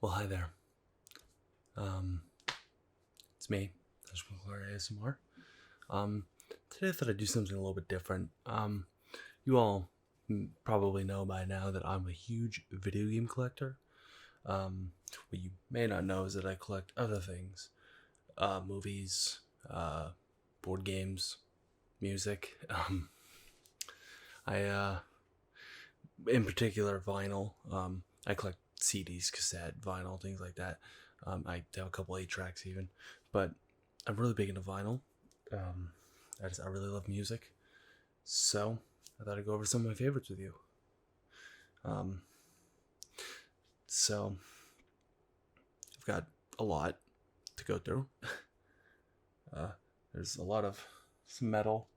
Well, hi there. Um, it's me, Touch McClure ASMR. Um, Today I thought I'd do something a little bit different. You all probably know by now that I'm a huge video game collector. What you may not know is that I collect other things, movies, board games, music. In particular, vinyl. I collect CDs, cassette, vinyl, things like that. I have a couple 8 tracks even, but I'm really big into vinyl. Um, I really love music, so I thought I'd go over some of my favorites with you. Um, so I've got a lot to go through. uh, there's a lot of some metal,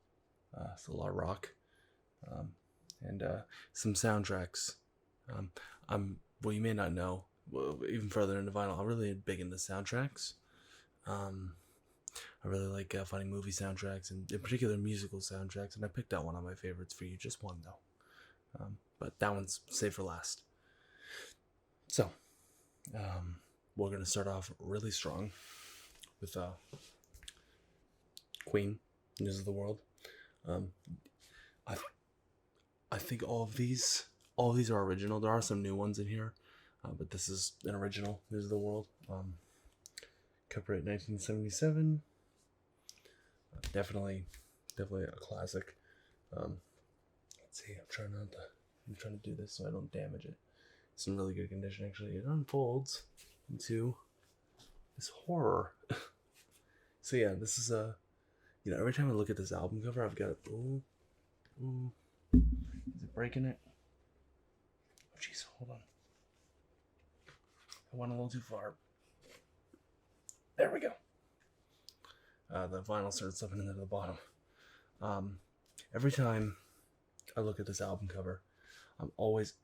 it's a lot of rock, um, and some soundtracks. Um, well, you may not know, well, even further into vinyl, I'm really big into soundtracks. Um, I really like finding movie soundtracks and, in particular, musical soundtracks. And I picked out one of my favorites for you, just one though. But that one's saved for last. So, um, we're gonna start off really strong with Queen, News of the World. Um, I I think all of these are original. There are some new ones in here, but this is an original News of the World. Copyright 1977. Definitely a classic. Let's see. I'm trying to do this so I don't damage it. It's in really good condition actually. It unfolds into this horror. So yeah, this is every time I look at this album cover, I've got ooh, is it breaking it? Oh jeez, hold on. I went a little too far. There we go. The vinyl started slipping into the bottom. Every time I look at this album cover, I'm always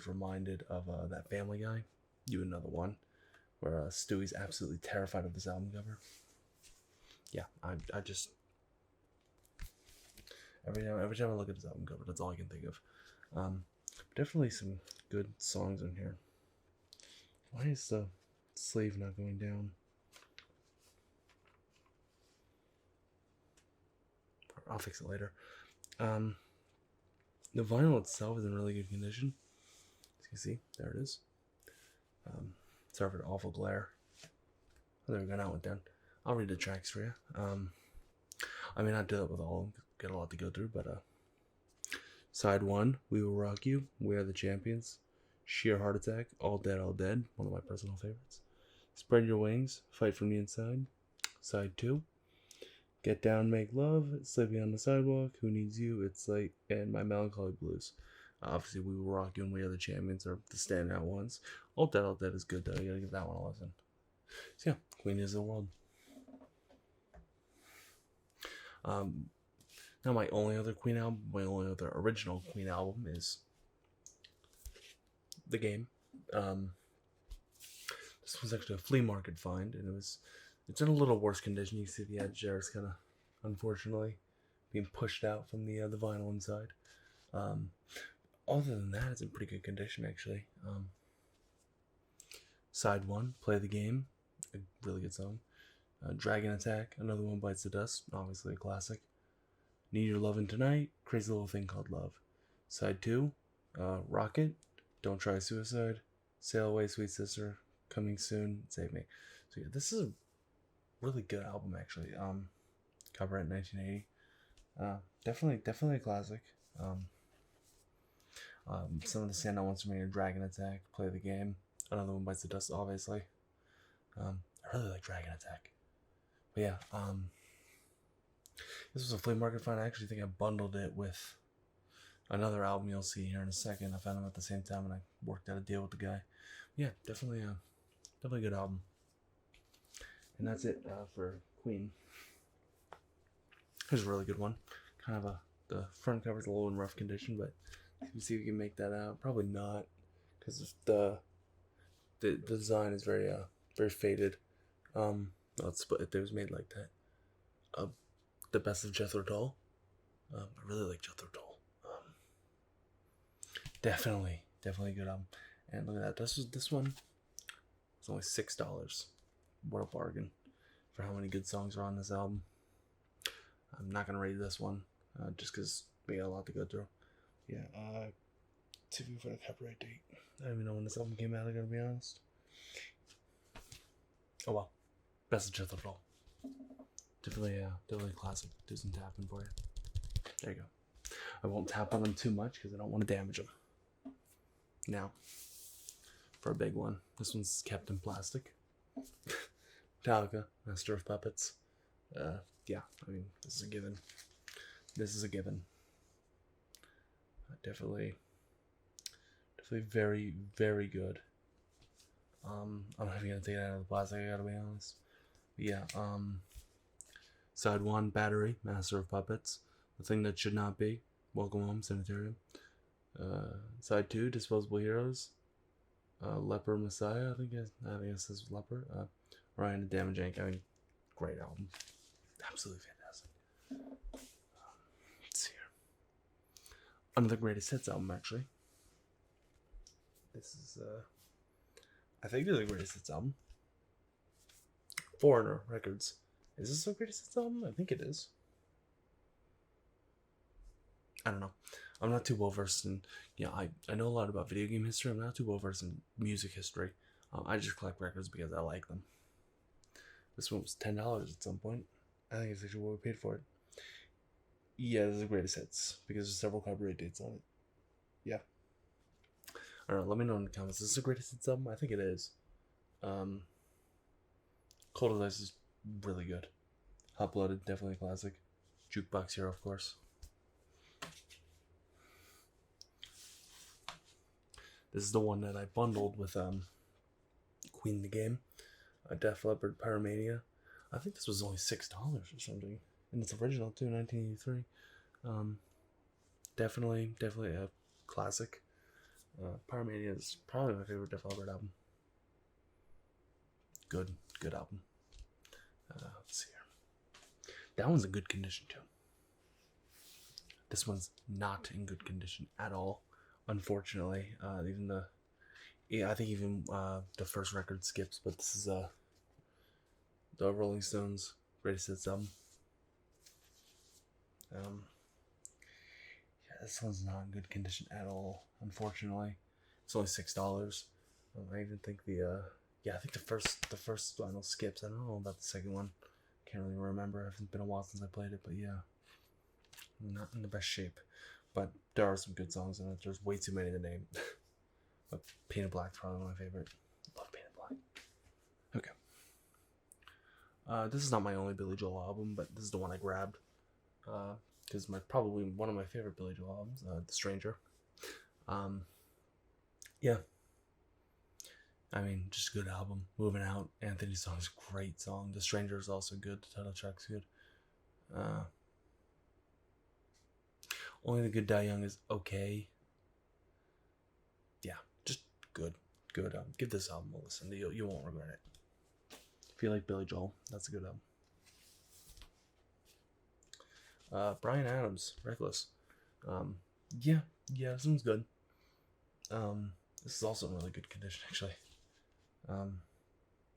reminded of that Family Guy. You would know the one where Stewie's absolutely terrified of this album cover. Yeah, I just every time I look at this album cover, that's all I can think of. Definitely some good songs in here. Why is the sleeve not going down? I'll fix it later. The vinyl itself is in really good condition. As you can see, there it is. Sorry for the awful glare. Oh, there we go, now it went down. I'll read the tracks for you. I may not do that with all of them, got a lot to go through, but side 1, We Will Rock You, We Are the Champions, Sheer Heart Attack, All Dead, one of my personal favorites. Spread Your Wings, Fight From the Inside. Side 2, Get Down, Make Love, Sleeping on the Sidewalk, Who Needs You, It's Late, and My Melancholy Blues. Obviously, We Will Rock You and We Are the Champions are the standout ones. All Dead is good though, you gotta give that one a listen. So yeah, Queen is the World. Now my only other original Queen album is The Game. This was actually a flea market find, and it's in a little worse condition. You see the edge there is kind of, unfortunately, being pushed out from the vinyl inside. Other than that, it's in pretty good condition actually. Side 1, Play the Game, a really good song. Dragon Attack, Another One Bites the Dust, obviously a classic. Need Your Lovin' Tonight, Crazy Little Thing Called Love. Side 2, Rocket, Don't Try Suicide, Sail Away Sweet Sister, Coming Soon, Save Me. So yeah, this is a really good album actually. Copyright 1980. Definitely a classic. Some of the standout ones for me are Dragon Attack, Play the Game, Another One Bites the Dust, obviously. I really like Dragon Attack. But yeah, this was a flea market find. I actually think I bundled it with another album you'll see here in a second. I found them at the same time and I worked out a deal with the guy. Yeah, definitely a good album. And that's it for Queen. Here's a really good one. Kind of the front cover's a little in rough condition, but you can see if you can make that out. Probably not, because the design is very faded. It was made like that. The Best of Jethro Tull. I really like Jethro Tull. Definitely a good album. And look at that. This one It's only $6. What a bargain for how many good songs are on this album. I'm not gonna rate this one, just because we got a lot to go through. Yeah, see if we can find a copyright date. I don't even know when this album came out, I gotta be honest. Oh well. Best of all. Definitely a classic. Do some tapping for you. There you go. I won't tap on them too much because I don't want to damage them. Now, for a big one. This one's kept in plastic. Metallica, Master of Puppets. Yeah, I mean, this is a given. This is a given. Definitely very, very good. I'm not even gonna take it out of the plastic, I gotta be honest. But yeah, side 1, Battery, Master of Puppets. The Thing That Should Not Be, Welcome Home, Sanitarium. Side 2, Disposable Heroes. Leper Messiah, I think it says Leper. Ryan and Damage Inc. I mean, great album. Absolutely fantastic. Let's see here. Another greatest hits album, actually. This is, I think this is the greatest hits album. Foreigner Records. Is this the greatest hits album? I think it is. I don't know. I'm not too well versed in, I know a lot about video game history. I'm not too well versed in music history. I just collect records because I like them. This one was $10 at some point. I think it's actually what we paid for it. Yeah, this is the greatest hits because there's several copyright dates on it. Yeah. I don't know. Let me know in the comments. Is this the greatest hits album? I think it is. Cold as Ice is really good. Hot Blooded, definitely a classic. Jukebox Hero, of course. This is the one that I bundled with Queen the Game, Def Leppard, Pyromania. I think this was only $6 or something, and it's original too, 1983. Definitely a classic. Pyromania is probably my favorite Def Leppard album. Good album. Let's see here. That one's in good condition too. This one's not in good condition at all, unfortunately. I think even the first record skips, but this is the Rolling Stones greatest hits album. Yeah, this one's not in good condition at all, unfortunately. It's only $6. I even think I think the first vinyl skips. I don't know about the second one. Can't really remember. It's been a while since I played it, but yeah, not in the best shape. But there are some good songs in it. There's way too many to name. But Painted Black's probably my favorite. Love Painted Black. Okay. This is not my only Billy Joel album, but this is the one I grabbed. Because probably one of my favorite Billy Joel albums, The Stranger. Yeah. I mean, just a good album. Moving Out, Anthony's song is a great song. The Stranger is also good. The title track's good. Only the Good Die Young is okay. Yeah, just good. Give this album a listen. You won't regret it. If you like Billy Joel, that's a good album. Bryan Adams, Reckless. Yeah, this one's good. This is also in really good condition, actually.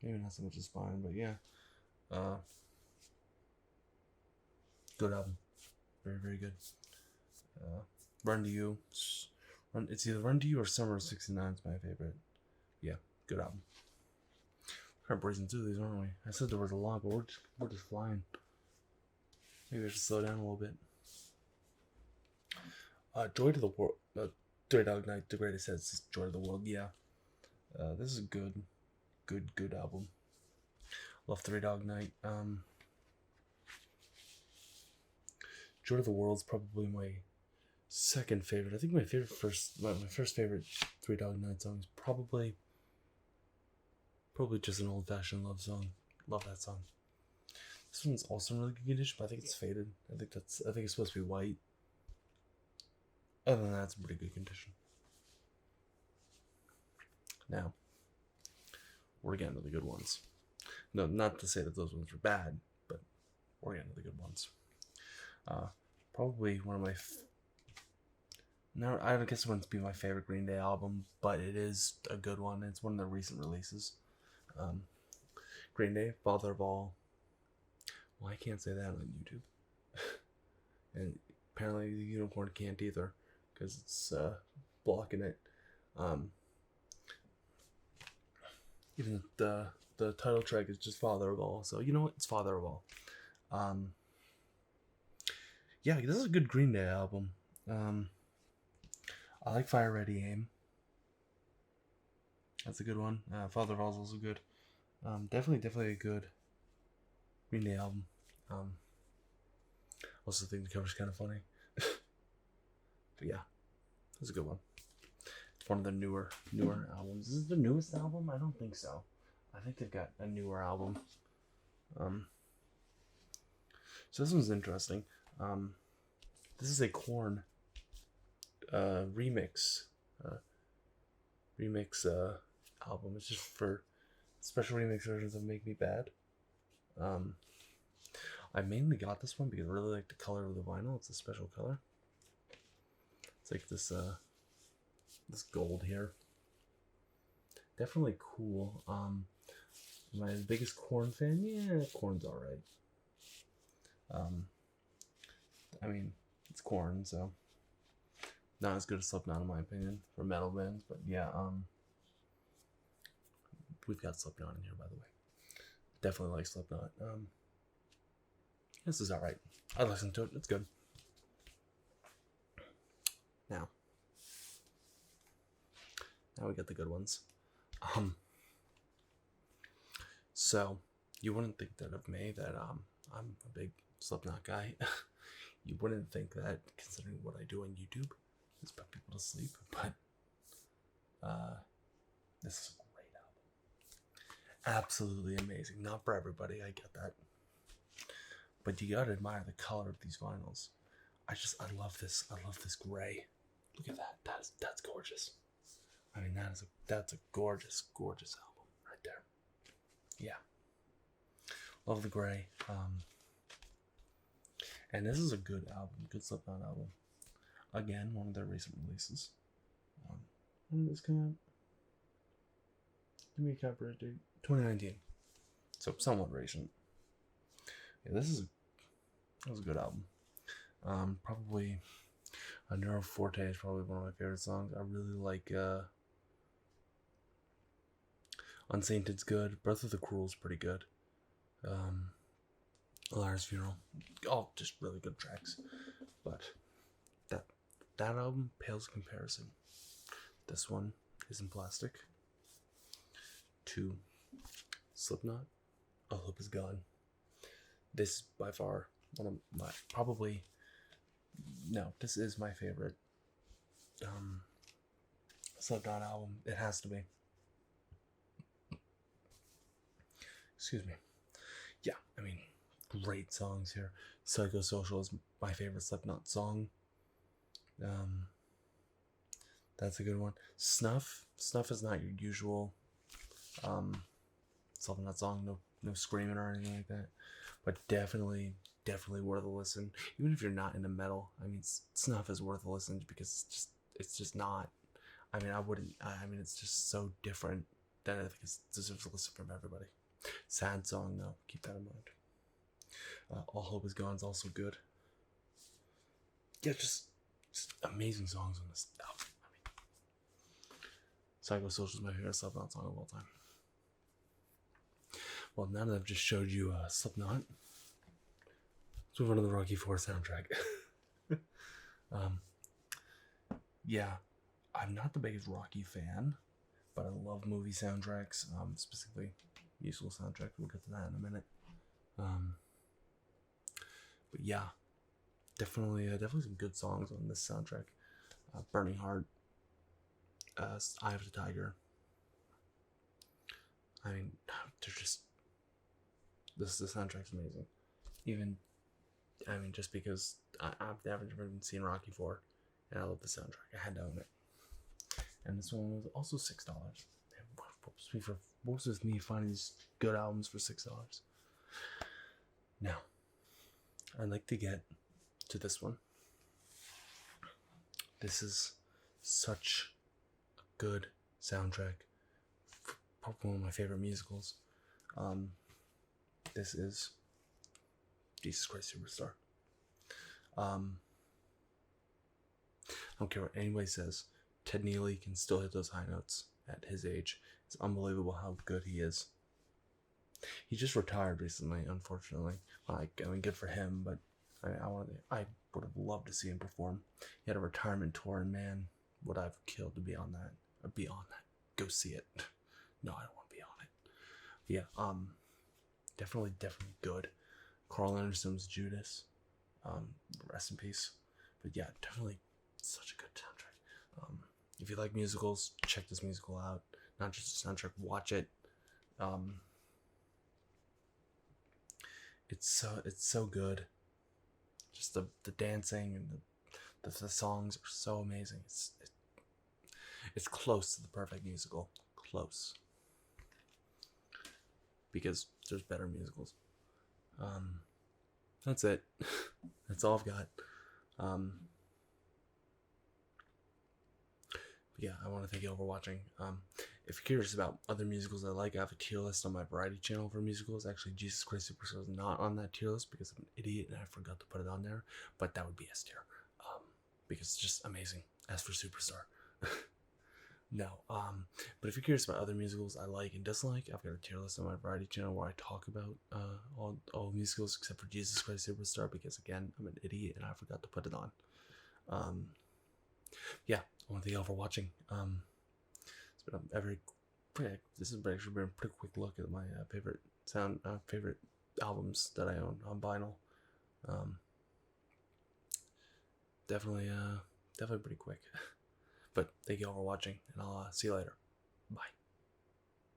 Maybe not so much as Spine, but yeah. Good album. Very, very good. Run to You. It's either Run to You or Summer of '69 is my favorite. Yeah, good album. We're kind of breezing through these, aren't we? I said there was a lot, but we're just flying. Maybe I should slow down a little bit. Joy to the World. Three Dog Night, the greatest hits. Joy to the World. Yeah. This is a good album. Love Three Dog Night. Joy to the World's probably my second favorite. I think my first favorite Three Dog Night song is probably just an old-fashioned love song. Love that song. This one's also in really good condition, but I think it's faded. I think it's supposed to be white. Other than that, it's in pretty good condition. Now, we're getting to the good ones. No, not to say that those ones are bad, but we're getting to the good ones. Probably one of my... No, I don't guess it wouldn't be my favorite Green Day album, but it is a good one. It's one of the recent releases. Green Day, Father of All. Well, I can't say that on YouTube. And apparently the Unicorn can't either, because it's blocking it. Even the title track is just Father of All, so you know what? It's Father of All. Yeah, this is a good Green Day album. I like Fire Ready Aim. That's a good one. Father of All is also good. Definitely a good Green Day album. Also think the cover's kind of funny. But yeah, it's a good one. It's one of the newer albums. Is this the newest album? I don't think so. I think they've got a newer album. So this one's interesting. This is a Korn remix album. It's just for special remix versions of Make Me Bad. I mainly got this one because I really like the color of the vinyl. It's a special color. It's like this this gold here. Definitely cool. My biggest Korn fan, yeah, Korn's alright. I mean, it's Korn, so not as good as Slipknot in my opinion for metal bands, but yeah, we've got Slipknot in here, by the way. Definitely like Slipknot. This is alright. I listened to it. It's good. Now we got the good ones. So you wouldn't think that of me that I'm a big Slipknot guy. You wouldn't think that, considering what I do on YouTube is put people to sleep. But this is a great album. Absolutely amazing. Not for everybody, I get that. But you gotta admire the color of these vinyls. I love this. I love this gray. Look at that. That's gorgeous. I mean, that's a gorgeous album right there. Yeah. Love the gray. And this is a good album, good Slipknot album. Again, one of their recent releases. When did this come out? Give me a copyright date. 2019. So somewhat recent. Yeah, that was a good album. Probably Nero Forte is probably one of my favorite songs. I really like Unsainted's good. Breath of the Cruel is pretty good. Lars Funeral, all just really good tracks. But that album pales in comparison. This one is in plastic. To Slipknot, All Hope Is Gone. This is by far one of my this is my favorite Slipknot album. It has to be. Excuse me. Yeah, I mean, great songs here. Psychosocial is my favorite Slipknot song. That's a good one. Snuff is not your usual Slipknot song. No screaming or anything like that. But definitely worth a listen. Even if you're not into metal, I mean, Snuff is worth a listen because it's just not. I mean, it's just so different that I think it deserves a listen from everybody. Sad song though, keep that in mind. All Hope Is Gone is also good. Yeah, just amazing songs on this album. I mean, Psychosocial is my favorite Slipknot song of all time. Well, now that I've just showed you Slipknot, let's move on to the Rocky IV soundtrack. Yeah, I'm not the biggest Rocky fan, but I love movie soundtracks, specifically musical soundtrack. We'll get to that in a minute. But yeah, definitely some good songs on this soundtrack. Burning Heart, Eye of the Tiger. I mean, they're just the soundtrack's amazing. Even, I mean, just because I've never even seen Rocky IV, and I love the soundtrack. I had to own it. And this one was also $6. What was with me finding these good albums for $6? Now, I'd like to get to this one. This is such a good soundtrack probably one of my favorite musicals. This is Jesus Christ Superstar. I don't care what anybody says. Ted Neely can still hit those high notes at his age. It's unbelievable how good he is. He just retired recently, unfortunately. I mean, good for him, but I would have loved to see him perform. He had a retirement tour, and man, would I've killed to be on that. I'd be on that. Go see it. No, I don't want to be on it. But yeah, definitely good. Carl Anderson's Judas. Rest in peace. But yeah, definitely such a good soundtrack. If you like musicals, check this musical out. Not just a soundtrack, watch it. It's so good. Just the dancing and the songs are so amazing. It's close to the perfect musical. Close. Because there's better musicals. That's it. That's all I've got. Yeah, I want to thank you all for watching. If you're curious about other musicals I like, I have a tier list on my variety channel for musicals. Actually, Jesus Christ Superstar is not on that tier list because I'm an idiot and I forgot to put it on there. But that would be S tier. Because it's just amazing. As for Superstar. No. But if you're curious about other musicals I like and dislike, I've got a tier list on my variety channel where I talk about all musicals except for Jesus Christ Superstar because, again, I'm an idiot and I forgot to put it on. Yeah, I want to thank you all for watching. It's been this has actually been a pretty quick look at my favorite albums that I own on vinyl. Definitely pretty quick. But thank you all for watching, and I'll see you later. Bye.